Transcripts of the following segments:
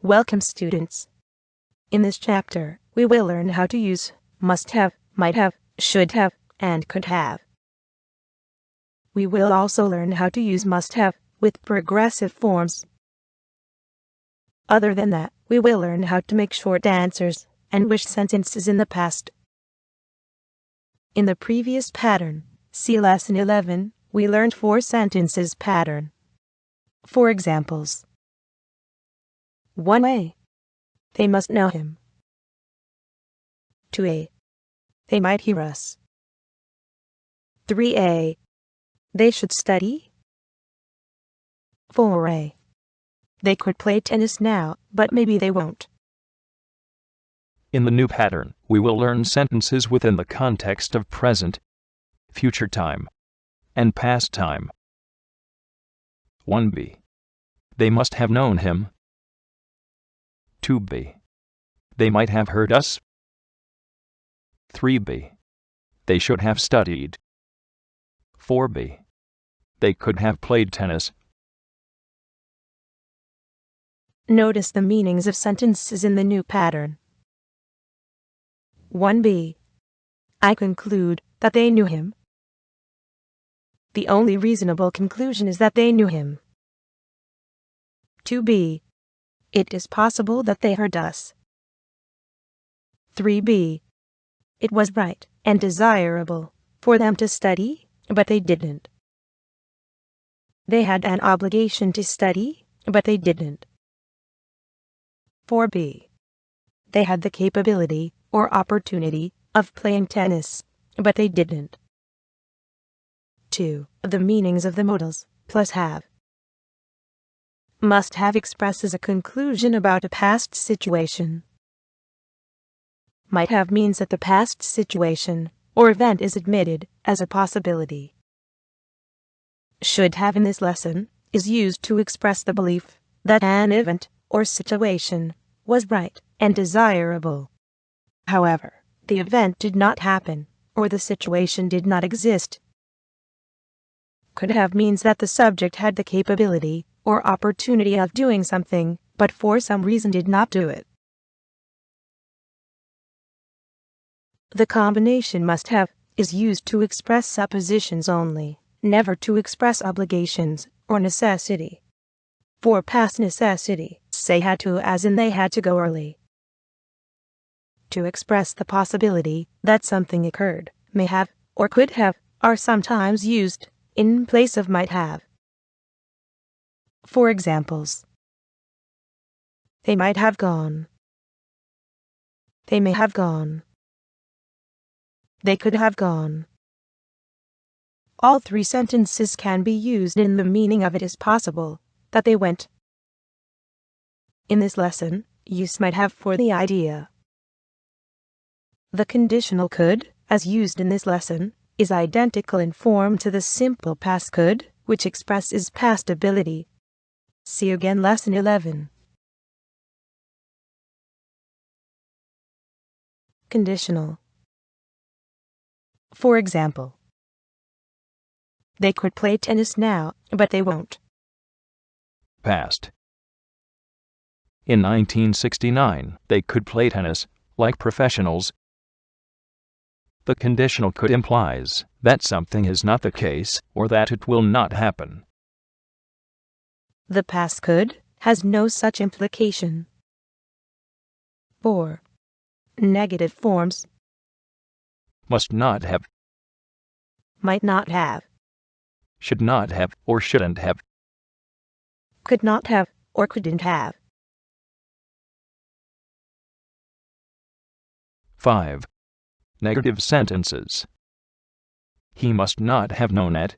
Welcome students. In this chapter, we will learn how to use must have, might have, should have, and could have. We will also learn how to use must have with progressive forms. Other than that, we will learn how to make short answers and wish sentences in the past. In the previous pattern, see lesson 11, we learned 4 sentences pattern. For examples. 1a. They must know him. 2a. They might hear us. 3a. They should study. 4a. They could play tennis now, but maybe they won't. In the new pattern, we will learn sentences within the context of present, future time, and past time. 1b. They must have known him. 2b. They might have heard us. 3b. They should have studied. 4b. They could have played tennis. Notice the meanings of sentences in the new pattern. 1b. I conclude that they knew him. The only reasonable conclusion is that they knew him. 2b. It is possible that they heard us. 3b. It was right and desirable for them to study, but they didn't. They had an obligation to study, but they didn't. 4b. They had the capability or opportunity of playing tennis, but they didn't. 2. The meanings of the modals plus have. Must have expresses a conclusion about a past situation. Might have means that the past situation or event is admitted as a possibility. Should have in this lesson is used to express the belief that an event or situation was right and desirable. However, the event did not happen, or the situation did not exist. Could have means that the subject had the capability or opportunity of doing something, but for some reason did not do it. The combination must have is used to express suppositions only, never to express obligations or necessity. For past necessity, say had to as in they had to go early. To express the possibility that something occurred, may have or could have are sometimes used in place of might have. For examples. They might have gone. They may have gone. They could have gone. All 3 sentences can be used in the meaning of it is possible that they went. In this lesson, use might have for the idea. The conditional could, as used in this lesson, is identical in form to the simple past could, which expresses past ability. See again lesson 11. Conditional. For example. They could play tennis now, but they won't. Past. In 1969, they could play tennis, like professionals. The conditional could implies that something is not the case or that it will not happen. The past could has no such implication. 4. Negative forms. Must not have, Might not have, should not have, or shouldn't have. could not have, or couldn't have. 5. Negative sentences. He must not have known it.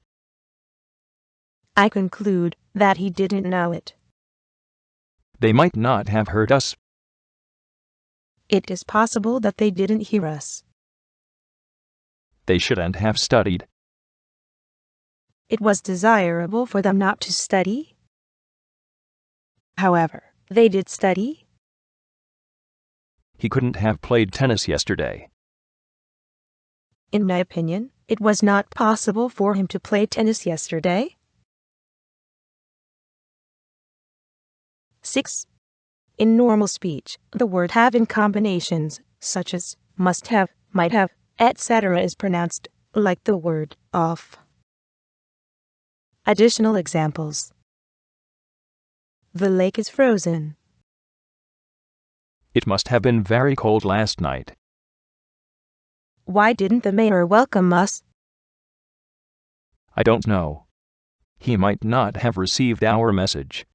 I conclude that he didn't know it. They might not have heard us. It is possible that they didn't hear us. They shouldn't have studied. It was desirable for them not to study. However, they did study. He couldn't have played tennis yesterday. In my opinion, it was not possible for him to play tennis yesterday. 6. In normal speech, the word have in combinations, such as must have, might have, etc. is pronounced like the word off. Additional examples. The lake is frozen. It must have been very cold last night. Why didn't the mayor welcome us? I don't know. He might not have received our message.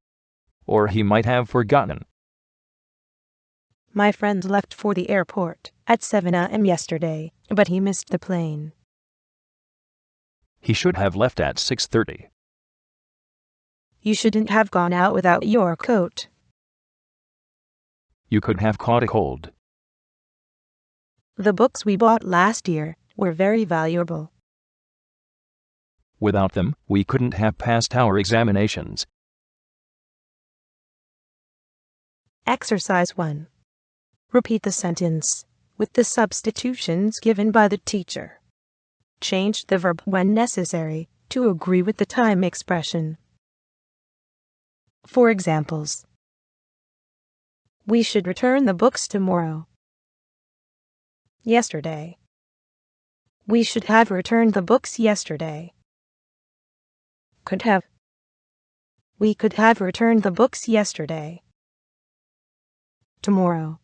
Or he might have forgotten. My friend left for the airport at 7 a.m. yesterday, but he missed the plane. He should have left at 6:30. You shouldn't have gone out without your coat. You could have caught a cold. The books we bought last year were very valuable. Without them, we couldn't have passed our examinations. Exercise 1. Repeat the sentence with the substitutions given by the teacher. Change the verb when necessary to agree with the time expression. For examples. We should return the books tomorrow. Yesterday. We should have returned the books yesterday. Could have. We could have returned the books yesterday. Tomorrow.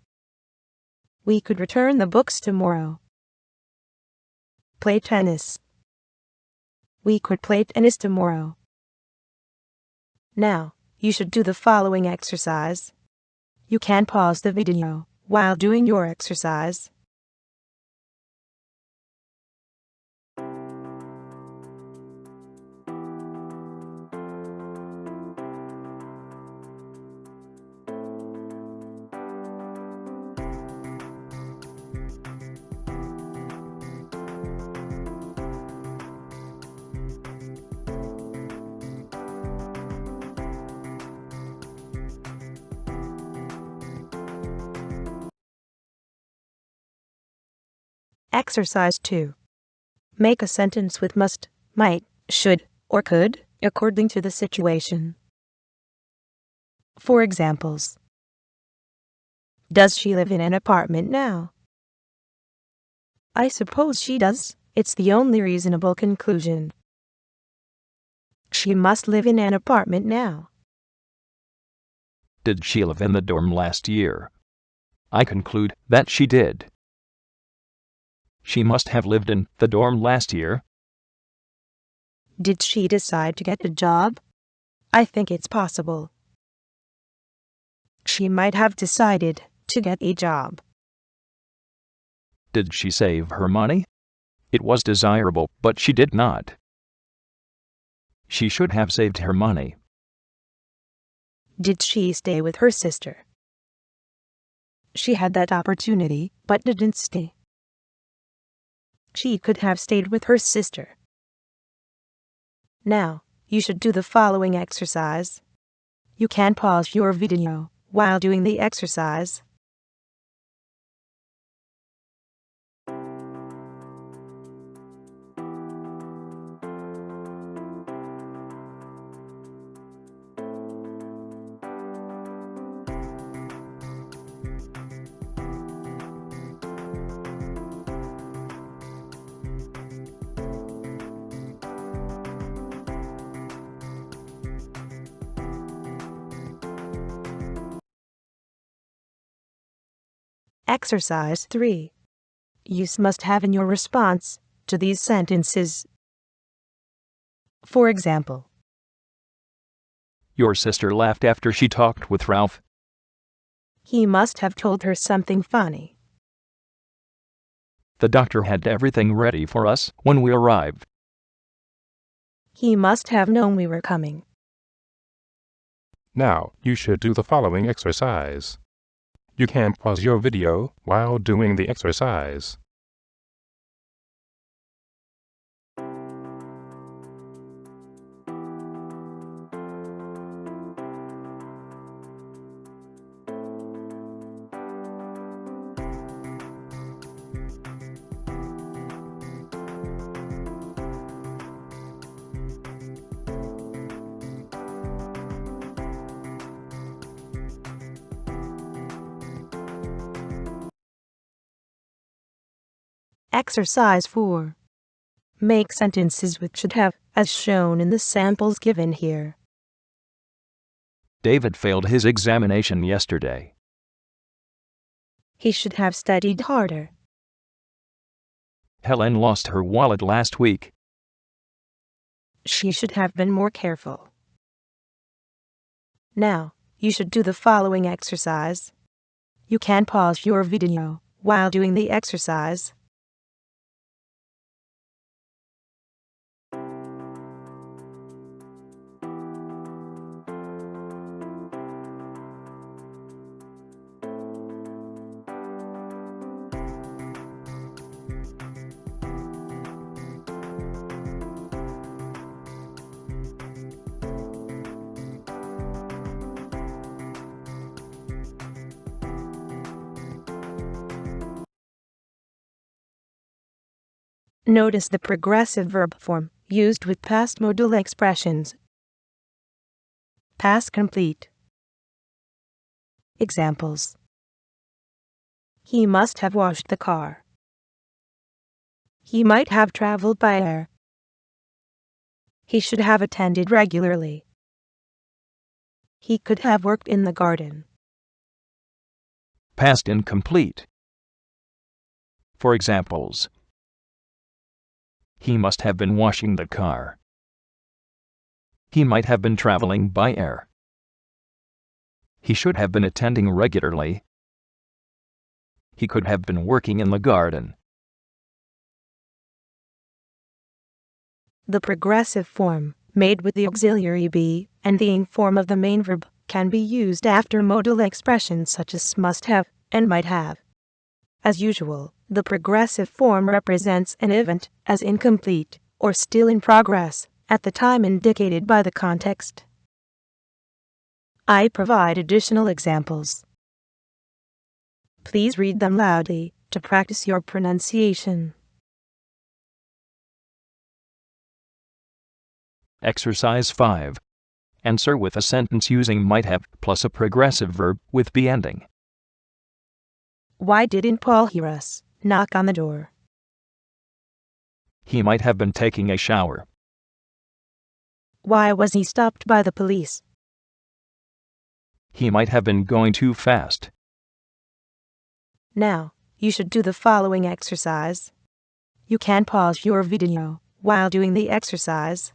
We could return the books tomorrow. Play tennis. We could play tennis tomorrow. Now, you should do the following exercise. You can pause the video while doing your exercise. Exercise 2. Make a sentence with must, might, should, or could, according to the situation. For examples. Does she live in an apartment now? I suppose she does. It's the only reasonable conclusion. She must live in an apartment now. Did she live in the dorm last year? I conclude that she did. She must have lived in the dorm last year. Did she decide to get a job? I think it's possible. She might have decided to get a job. Did she save her money? It was desirable, but she did not. She should have saved her money. Did she stay with her sister? She had that opportunity, but didn't stay. She could have stayed with her sister. Now, you should do the following exercise. You can pause your video while doing the exercise. Exercise 3. Use must have in your response to these sentences. For example, Your sister laughed after she talked with Ralph. he must have told her something funny. The doctor had everything ready for us when we arrived. He must have known we were coming. Now, you should do the following exercise. You can pause your video while doing the exercise. Exercise 4. Make sentences with should have, as shown in the samples given here. David failed his examination yesterday. He should have studied harder. Helen lost her wallet last week. She should have been more careful. Now, you should do the following exercise. You can pause your video while doing the exercise. Notice the progressive verb form used with past modal expressions. Past complete. Examples. He must have washed the car. He might have traveled by air. He should have attended regularly. He could have worked in the garden. Past incomplete. For examples, he must have been washing the car. He might have been traveling by air. He should have been attending regularly. He could have been working in the garden. The progressive form, made with the auxiliary be and the ing form of the main verb, can be used after modal expressions such as must have and might have. As usual, the progressive form represents an event as incomplete or still in progress at the time indicated by the context. I provide additional examples. Please read them loudly to practice your pronunciation. Exercise 5. Answer with a sentence using might have plus a progressive verb with be ending. Why didn't Paul hear us knock on the door? He might have been taking a shower. Why was he stopped by the police? He might have been going too fast. Now, you should do the following exercise. You can pause your video while doing the exercise.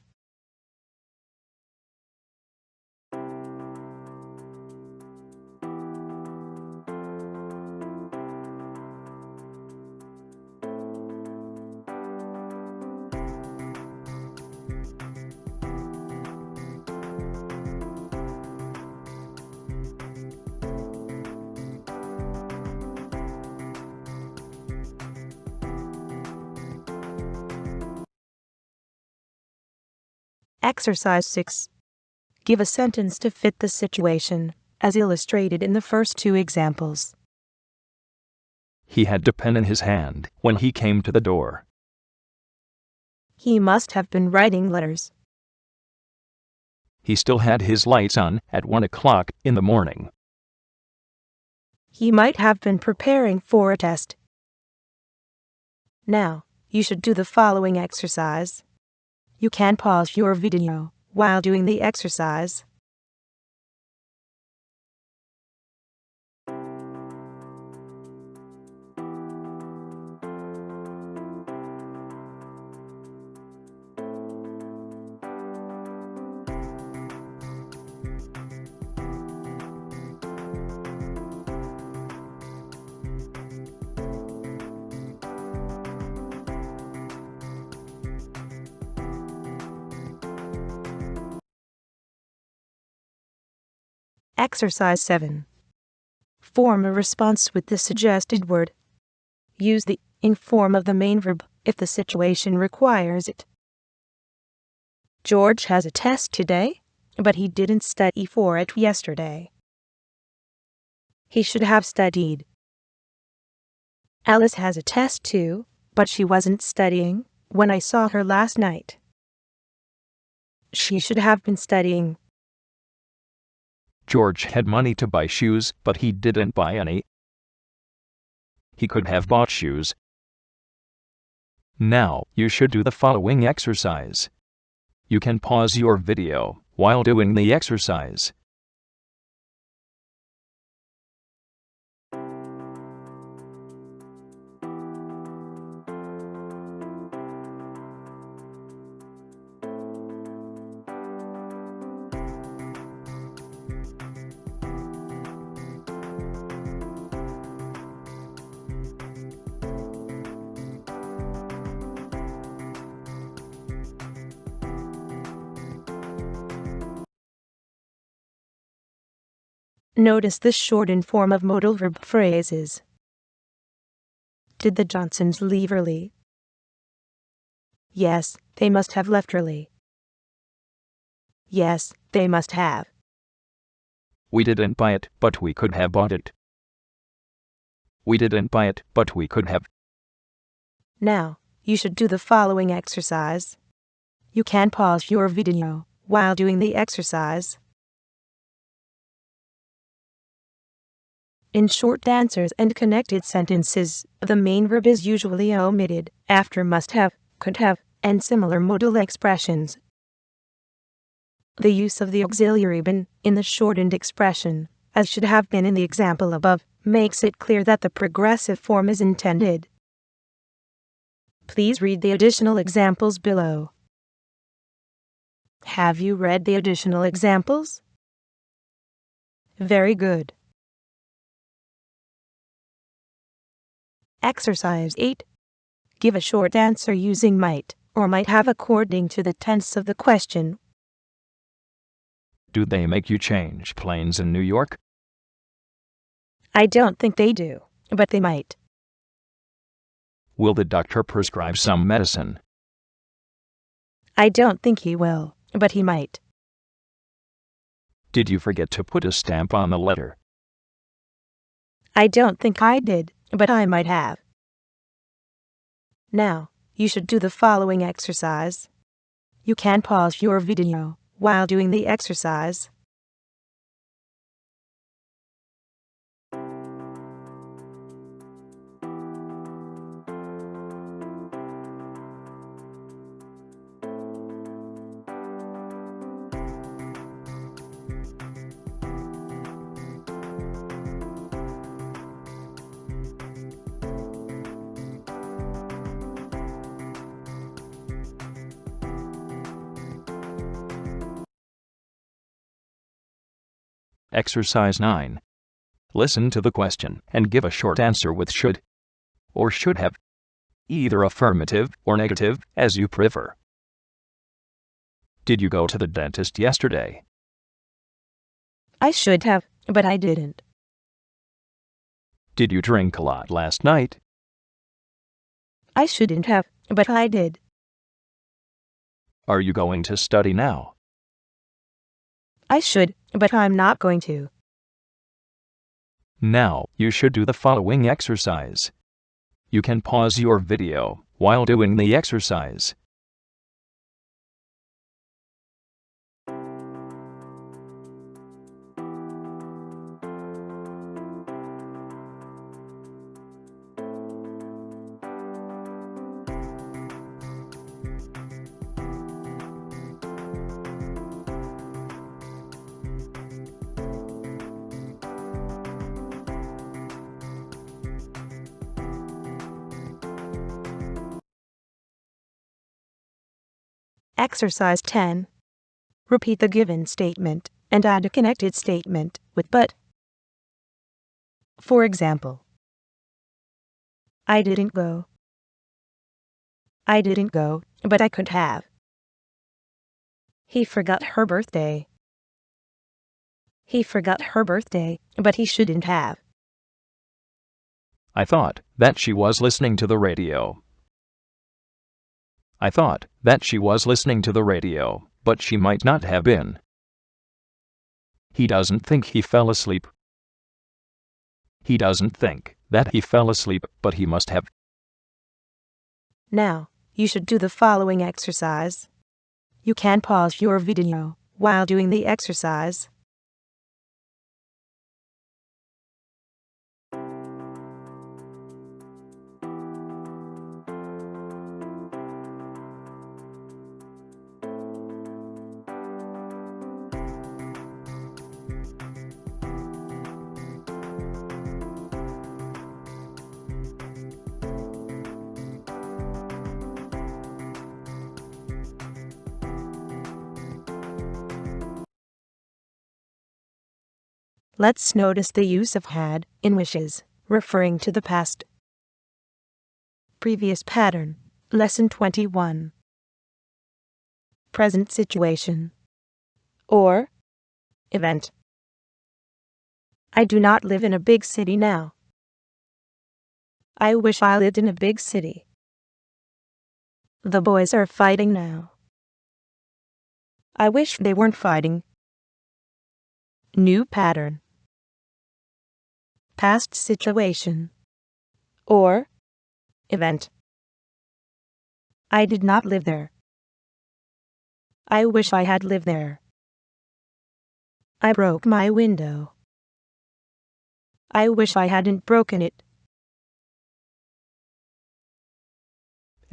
Exercise 6. Give a sentence to fit the situation, as illustrated in the first two examples. He had a pen in his hand when he came to the door. He must have been writing letters. He still had his lights on at 1 o'clock in the morning. He might have been preparing for a test. Now, you should do the following exercise. You can pause your video while doing the exercise. Exercise 7. Form a response with the suggested word. Use the ing form of the main verb if the situation requires it. George has a test today, but he didn't study for it yesterday. He should have studied. Alice has a test too, but she wasn't studying when I saw her last night. She should have been studying. George had money to buy shoes, but he didn't buy any. He could have bought shoes. Now, you should do the following exercise. You can pause your video while doing the exercise. Notice the shortened form of modal verb phrases. Did the Johnsons leave early? Yes, they must have left early. Yes, they must have. We didn't buy it, but we could have bought it. We didn't buy it, but we could have. Now, you should do the following exercise. You can pause your video while doing the exercise. In short answers and connected sentences, the main verb is usually omitted after must have, could have, and similar modal expressions. The use of the auxiliary been in the shortened expression, as should have been in the example above, makes it clear that the progressive form is intended. Please read the additional examples below. Have you read the additional examples? Very good. Exercise 8. Give a short answer using might or might have according to the tense of the question. Do they make you change planes in New York? I don't think they do, but they might. Will the doctor prescribe some medicine? I don't think he will, but he might. Did you forget to put a stamp on the letter? I don't think I did, but I might have. Now, you should do the following exercise. You can pause your video while doing the exercise. Exercise 9. Listen to the question and give a short answer with should or should have, either affirmative or negative, as you prefer. Did you go to the dentist yesterday? I should have, but I didn't. Did you drink a lot last night? I shouldn't have, but I did. Are you going to study now? I should, but I'm not going to. Now, you should do the following exercise. You can pause your video while doing the exercise. Exercise 10. Repeat the given statement and add a connected statement with but. For example, I didn't go. I didn't go, but I could have. He forgot her birthday. He forgot her birthday, but he shouldn't have. I thought that she was listening to the radio. I thought that she was listening to the radio, but she might not have been. He doesn't think he fell asleep. He doesn't think that he fell asleep, but he must have. Now, you should do the following exercise. You can pause your video while doing the exercise. Let's notice the use of had in wishes, referring to the past. Previous pattern, Lesson 21. Present situation or event. I do not live in a big city now. I wish I lived in a big city. The boys are fighting now. I wish they weren't fighting. New pattern. Past situation or event. I did not live there. I wish I had lived there. I broke my window. I wish I hadn't broken it.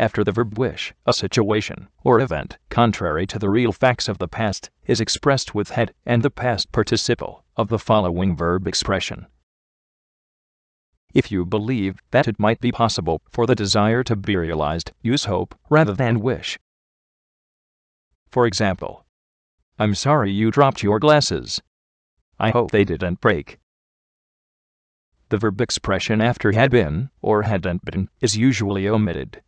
After the verb wish, a situation or event, contrary to the real facts of the past, is expressed with had and the past participle of the following verb expression. If you believe that it might be possible for the desire to be realized, use hope rather than wish. For example, I'm sorry you dropped your glasses. I hope they didn't break. The verb expression after had been or hadn't been is usually omitted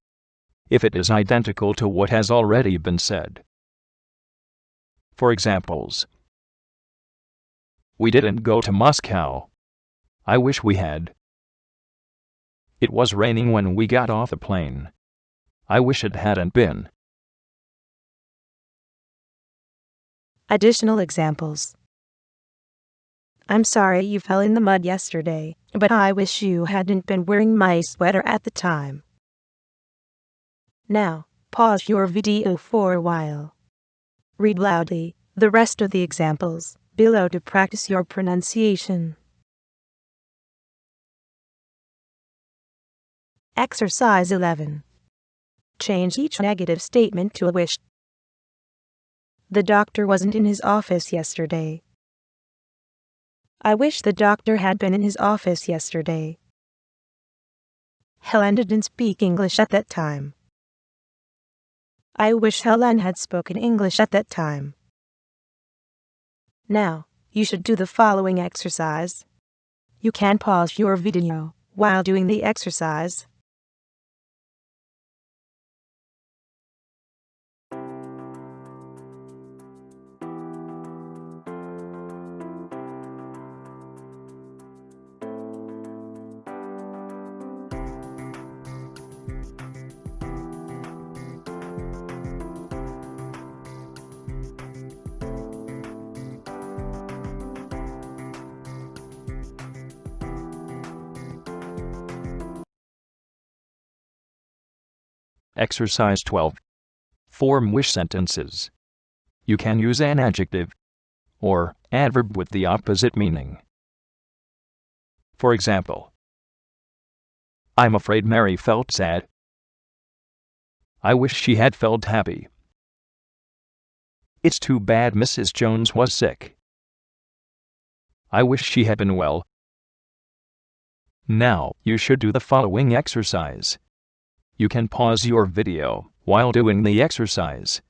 if it is identical to what has already been said. For examples, we didn't go to Moscow. I wish we had. It was raining when we got off the plane. I wish it hadn't been. Additional examples. I'm sorry you fell in the mud yesterday, but I wish you hadn't been wearing my sweater at the time. Now, pause your video for a while. Read loudly the rest of the examples below to practice your pronunciation. Exercise 11. Change each negative statement to a wish. The doctor wasn't in his office yesterday. I wish the doctor had been in his office yesterday. Helen didn't speak English at that time. I wish Helen had spoken English at that time. Now, you should do the following exercise. You can pause your video while doing the exercise. Exercise 12. Form wish sentences. You can use an adjective or adverb with the opposite meaning. For example, I'm afraid Mary felt sad. I wish she had felt happy. It's too bad Mrs. Jones was sick. I wish she had been well. Now, you should do the following exercise. You can pause your video while doing the exercise.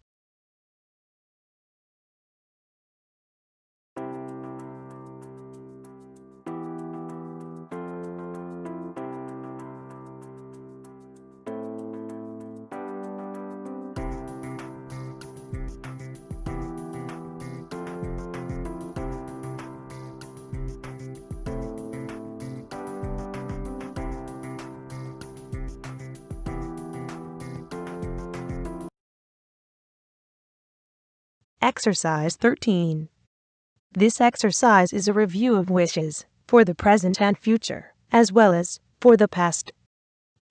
Exercise 13. This exercise is a review of wishes for the present and future, as well as for the past.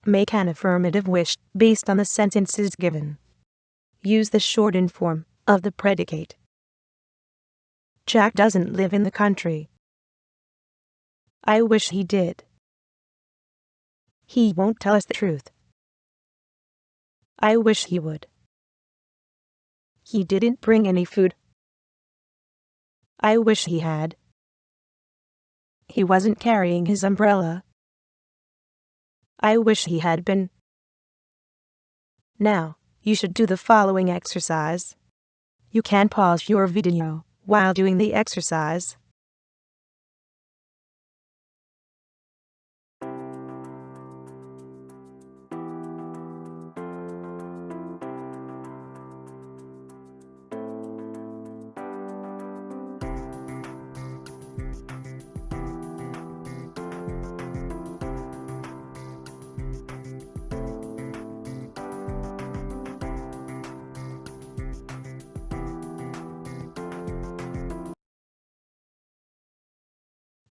Make an affirmative wish based on the sentences given. Use the shortened form of the predicate. Jack doesn't live in the country. I wish he did. He won't tell us the truth. I wish he would. He didn't bring any food. I wish he had. He wasn't carrying his umbrella. I wish he had been. Now, you should do the following exercise. You can pause your video while doing the exercise.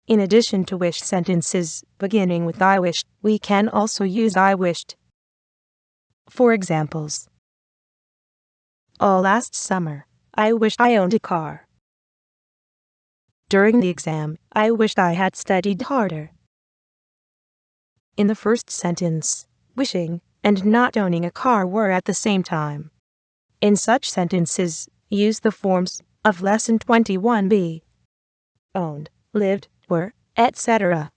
In addition to wish sentences beginning with I wished, we can also use I wished. For examples: oh, last summer, I wished I owned a car. During the exam, I wished I had studied harder. In the first sentence, wishing and not owning a car were at the same time. In such sentences, use the forms of Lesson 21b. Owned, lived, were, etc.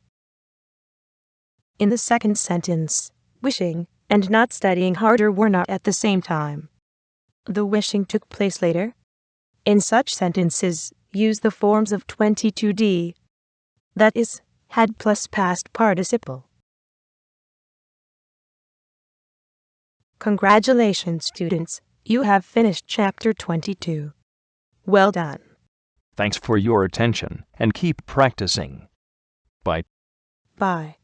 In the second sentence, wishing and not studying harder were not at the same time. The wishing took place later. In such sentences, use the forms of 22d. That is, had plus past participle. Congratulations, students! You have finished Chapter 22. Well done. Thanks for your attention, and keep practicing. Bye. Bye.